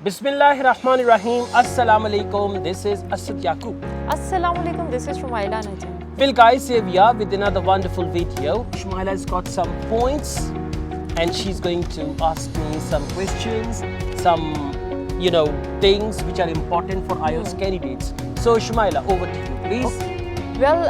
Bismillahirrahmanirrahim. Assalamu alaikum. This is Asad Yaqub. Assalamu alaikum. This is Shamaila, Najam. Well guys, here we are with another wonderful video. Shamaila has got some points and she's going to ask me some questions, some things which are important for IELTS candidates. So Shamaila, over to you please. Well,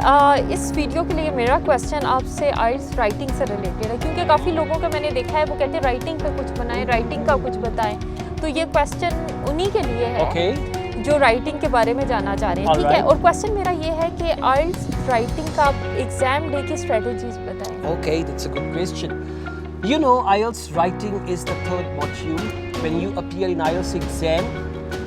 इस video के लिए मेरा question आपसे आइल्स writing से related है, क्योंकि काफ़ी लोगों का मैंने देखा है वो कहते हैं राइटिंग पे कुछ बनाएं, राइटिंग का कुछ बताएं, तो ये क्वेश्चन उन्हीं के लिए है जो राइटिंग के बारे में जानना चाह रहे हैं, ठीक है। और क्वेश्चन मेरा ये है कि आइल्स राइटिंग का एग्जाम डे की स्ट्रेटजीज बताएं। Okay, that's a good question. You know, IELTS writing is the third module. When you appear in IELTS exam,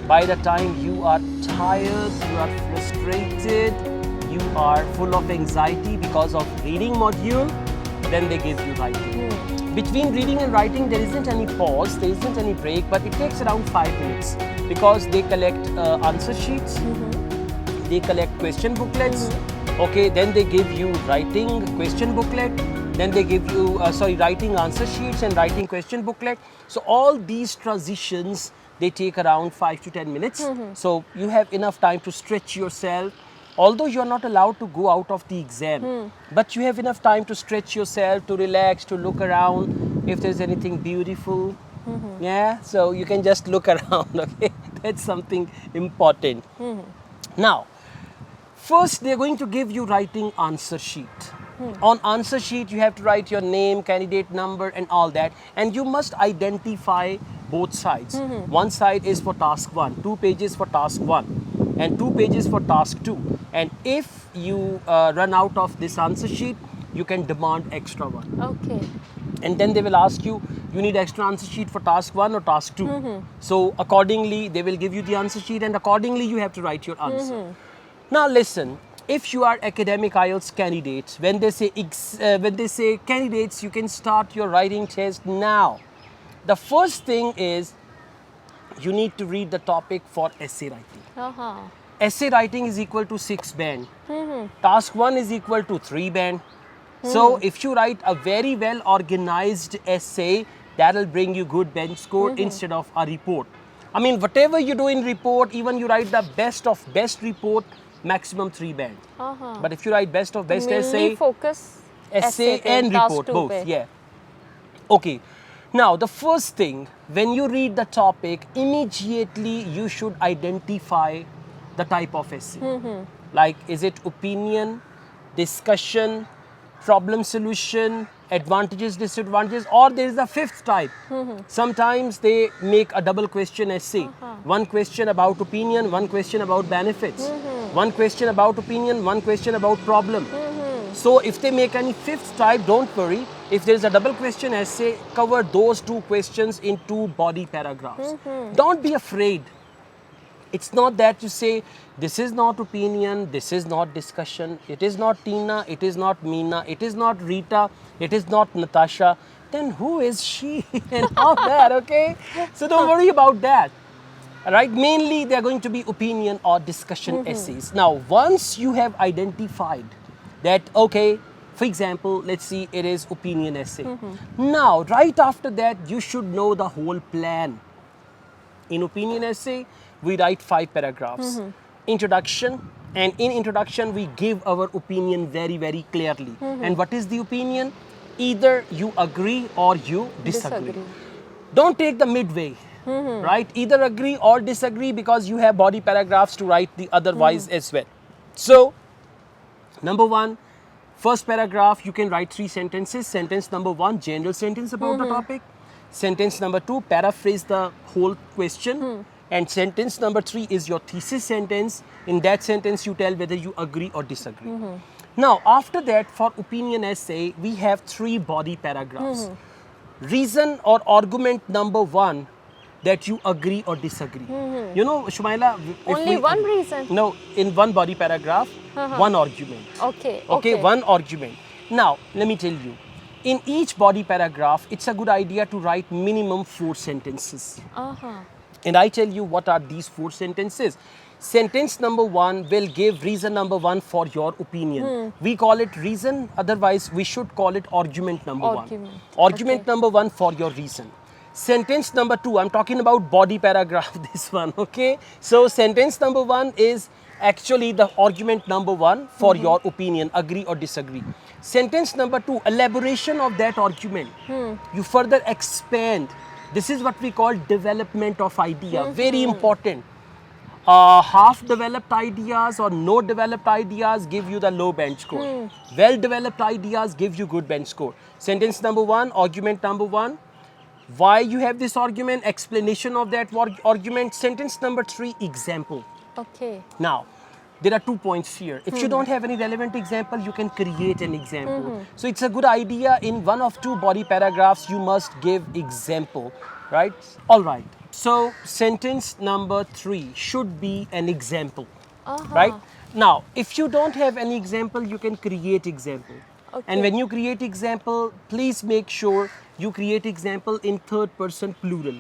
by the time you are tired, you are frustrated, you are full of anxiety because of reading module, then they give you writing. Between reading and writing, there isn't any pause, there isn't any break, but it takes around 5 minutes because they collect answer sheets, they collect question booklets, okay, then they give you writing question booklet, then they give you, writing answer sheets and writing question booklet. So all these transitions, they take around 5 to 10 minutes. So you have enough time to stretch yourself. Although you are not allowed to go out of the exam, but you have enough time to stretch yourself, to relax, to look around if there's anything beautiful. Yeah, so you can just look around, okay? That's something important. Now, first they're going to give you writing answer sheet. On answer sheet, you have to write your name, candidate number and all that. And you must identify both sides. One side is for task 1, 2 pages for task 1. And 2 pages for task 2. And if you run out of this answer sheet, you can demand extra one. Okay. And then they will ask you, you need extra answer sheet for task 1 or task 2. So accordingly, they will give you the answer sheet and accordingly you have to write your answer. Now listen, if you are academic IELTS candidates, when they say candidates, you can start your writing test now. The first thing is, you need to read the topic for essay writing. Essay writing is equal to 6 band. Task 1 is equal to 3 band. So if you write a very well organized essay, that will bring you good bench score instead of a report. I mean, whatever you do in report, even you write the best of best report, maximum 3 band. But if you write best of best essay, focus essay and report, both. Yeah. Okay. Now, the first thing, when you read the topic, immediately you should identify the type of essay. Like, is it opinion, discussion, problem solution, advantages, disadvantages, or there is a fifth type. Sometimes they make a double question essay. One question about opinion, one question about benefits. One question about opinion, one question about problem. So if they make any fifth type, don't worry. If there is a double question essay, cover those 2 questions in 2 body paragraphs. Don't be afraid. It's not that you say, this is not opinion, this is not discussion, it is not Tina, it is not Meena, it is not Rita, it is not Natasha. Then who is she and all that, okay? So don't worry about that. Right? Mainly they are going to be opinion or discussion essays. Now, once you have identified that, okay, for example, let's see, it is opinion essay. Now, right after that, you should know the whole plan. In opinion essay, we write 5 paragraphs. Introduction, and in introduction, we give our opinion very, very clearly. And what is the opinion? Either you agree or you disagree. Don't take the midway, right? Either agree or disagree because you have body paragraphs to write the otherwise as well. So, number 1, first paragraph, you can write 3 sentences. Sentence number 1, general sentence about the topic. Sentence number 2, paraphrase the whole question. And sentence number 3 is your thesis sentence. In that sentence, you tell whether you agree or disagree. Now, after that, for opinion essay, we have 3 body paragraphs. Reason or argument number 1, that you agree or disagree. You know, Shamaila, only one reason? No, in 1 body paragraph, 1 argument. Okay, 1 argument. Now, let me tell you, in each body paragraph, it's a good idea to write minimum 4 sentences. And I tell you what are these 4 sentences. Sentence number 1 will give reason number 1 for your opinion. We call it reason, otherwise we should call it argument number 1. Argument number 1 for your reason. Sentence number 2, I'm talking about body paragraph, this one, okay? So sentence number 1 is actually the argument number 1 for your opinion, agree or disagree. Sentence number 2, elaboration of that argument. You further expand. This is what we call development of idea, very important. Half developed ideas or no developed ideas give you the low bench score. Well developed ideas give you good bench score. Sentence number 1, argument number 1. Why you have this argument, explanation of that argument. Sentence number 3, example. Okay. Now, there are 2 points here. If you don't have any relevant example, you can create an example. So it's a good idea in one of 2 body paragraphs, you must give example, right? All right. So sentence number 3 should be an example, right? Now, if you don't have any example, you can create example. Okay. And when you create example, please make sure you create example in 3rd person plural,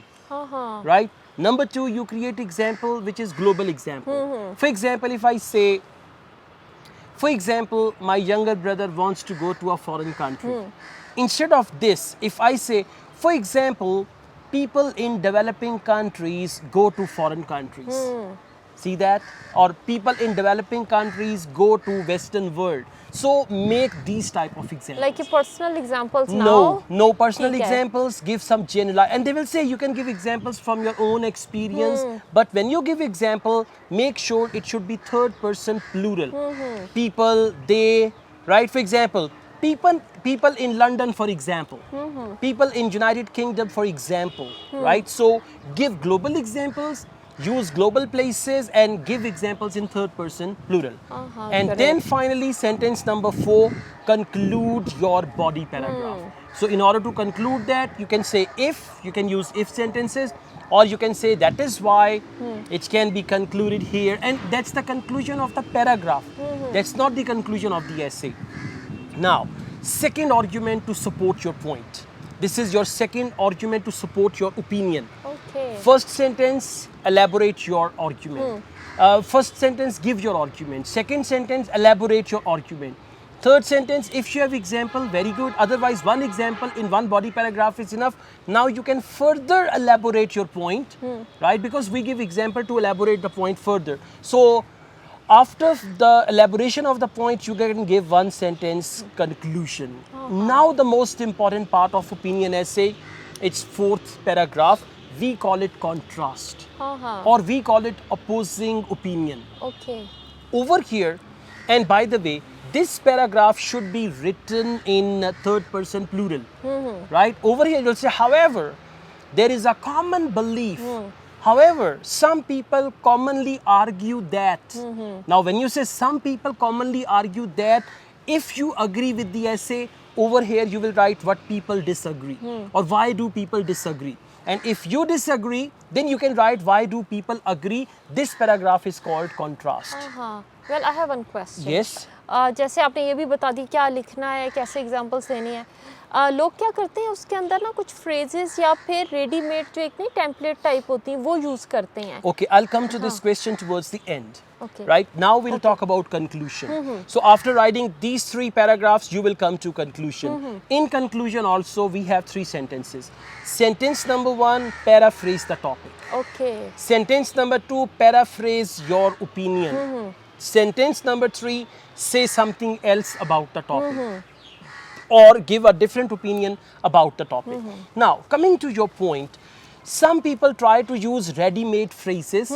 right? Number 2, you create example which is global example. For example, if I say, for example, my younger brother wants to go to a foreign country. Instead of this, if I say, for example, people in developing countries go to foreign countries. See that? Or people in developing countries go to Western world. So make these type of examples. Like your personal examples now? No personal Okay. examples. Give some general, and they will say you can give examples from your own experience. But when you give example, make sure it should be 3rd person plural. People, they, right? For example, people in London, for example. People in United Kingdom, for example, right? So give global examples. Use global places and give examples in 3rd person plural. And then finally, sentence number 4, conclude your body paragraph. So in order to conclude that, you can say if, you can use if sentences, or you can say that is why it can be concluded here. And that's the conclusion of the paragraph. That's not the conclusion of the essay. Now, second argument to support your point. This is your second argument to support your opinion. Okay. First sentence, elaborate your argument. First sentence, give your argument. Second sentence, elaborate your argument. Third sentence, if you have example, very good. Otherwise, one example in one body paragraph is enough. Now you can further elaborate your point, right? Because we give example to elaborate the point further. So after the elaboration of the point, you can give one sentence conclusion. Now the most important part of opinion essay, it's 4th paragraph. We call it contrast, or we call it opposing opinion. Okay. Over here, and by the way, this paragraph should be written in 3rd person plural, right? Over here you'll say, however, there is a common belief. However, some people commonly argue that. Now, when you say some people commonly argue that, if you agree with the essay, over here you will write what people disagree, or why do people disagree. And if you disagree, then you can write why do people agree. This paragraph is called contrast. Well, I have one question. Yes. जैसे आपने ये भी बता दी क्या लिखना है, कैसे examples देनी है. लोग क्या करते हैं उसके अंदर ना कुछ phrases या फिर रेडीमेड जो एक नहीं टेम्पलेट टाइप होती हैं वो यूज करते हैं. Okay, I'll come to this question towards the end. Okay. Right now we'll talk about conclusion. So after writing these 3 paragraphs, you will come to conclusion. In conclusion also we have 3 sentences. Sentence number 1, paraphrase the topic. Okay. Sentence number 2, paraphrase your opinion. Sentence number 3, say something else about the topic. Or give a different opinion about the topic. Now, coming to your point, some people try to use ready-made phrases.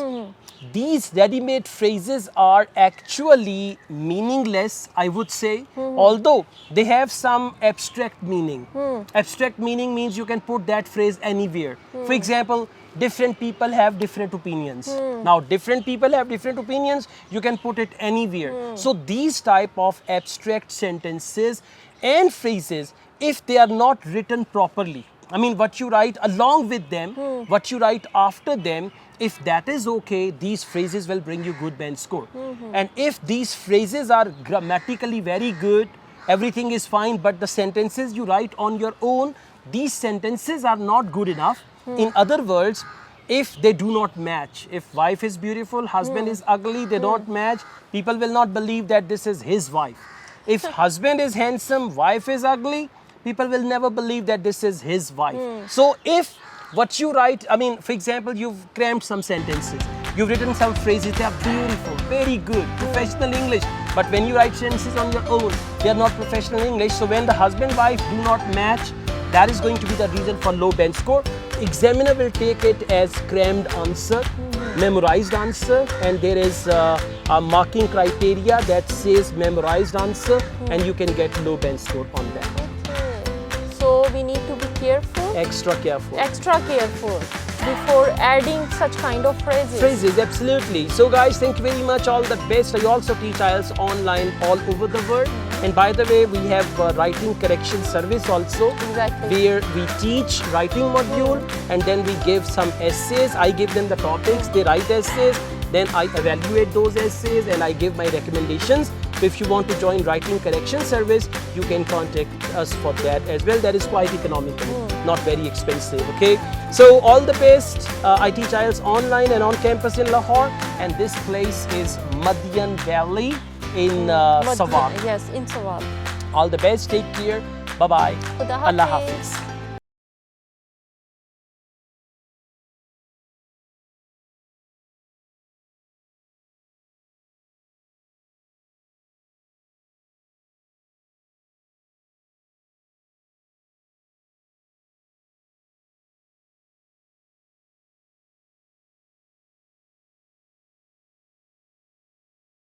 These ready-made phrases are actually meaningless, I would say, although they have some abstract meaning. Abstract meaning means you can put that phrase anywhere. For example, different people have different opinions. Now, different people have different opinions, you can put it anywhere. So, these type of abstract sentences and phrases, if they are not written properly, I mean what you write along with them, what you write after them, if that is okay, these phrases will bring you good bench score. And if these phrases are grammatically very good, everything is fine, but the sentences you write on your own, these sentences are not good enough. In other words, if they do not match, if wife is beautiful, husband is ugly, they don't match, people will not believe that this is his wife. If husband is handsome, wife is ugly, people will never believe that this is his wife. So if what you write, I mean, for example, you've crammed some sentences. You've written some phrases, they are beautiful, very good, professional English. But when you write sentences on your own, they are not professional English. So when the husband-wife do not match, that is going to be the reason for low bench score. Examiner will take it as crammed answer, memorized answer, and there is a marking criteria that says memorized answer, and you can get low bench score on that. Okay. So we need to be careful. Extra careful. Extra careful before adding such kind of phrases. Phrases, absolutely. So guys, thank you very much, all the best. I also teach IELTS online all over the world. And by the way, we have a writing correction service also. Exactly. Where we teach writing module and then we give some essays. I give them the topics, they write essays. Then I evaluate those essays and I give my recommendations. So if you want to join writing correction service, you can contact us for that as well. That is quite economical, not very expensive, okay? So all the best. I teach IELTS online and on campus in Lahore, and this place is Madian Valley in Sawab. Yes, in Sawab. All the best, take care, bye-bye, Khuda Allah Hafiz. Hafiz.